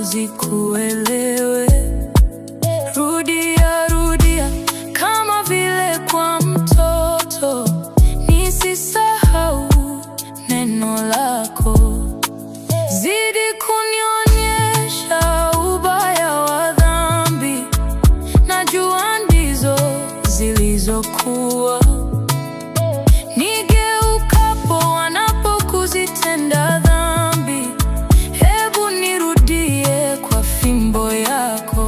zikuelewe. Rudia, rudia kama vile kwa mtoto, nisisahau neno lako. Zidi kunionyesha ubaya wa dhambi, najua ndizo zilizokuwa. Nigeukapo wanapokuzitenda dhambi, hebu nirudie kwa fimbo yako.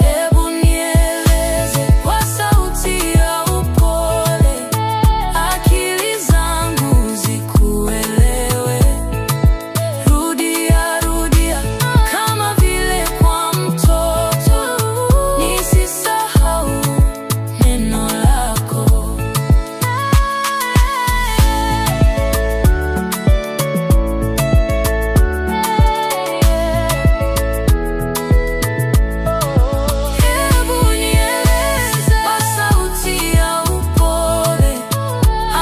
Hebu nieleze kwa sauti ya upole, akili zangu zikuelewe. Rudia, rudia kama vile kwa mtoto, nisisahau neno lako. Hebu nieleze kwa sauti ya upole,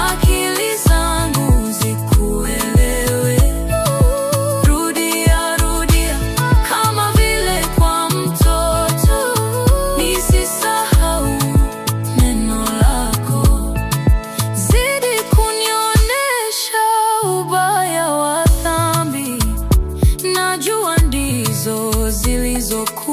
akili zangu zikuelewe. Rudia, rudia kama vile kwa mtoto, nisisahau neno lako. Zidi kunionyesha ubaya wa dhambi, najua ndizo zilizokuwa.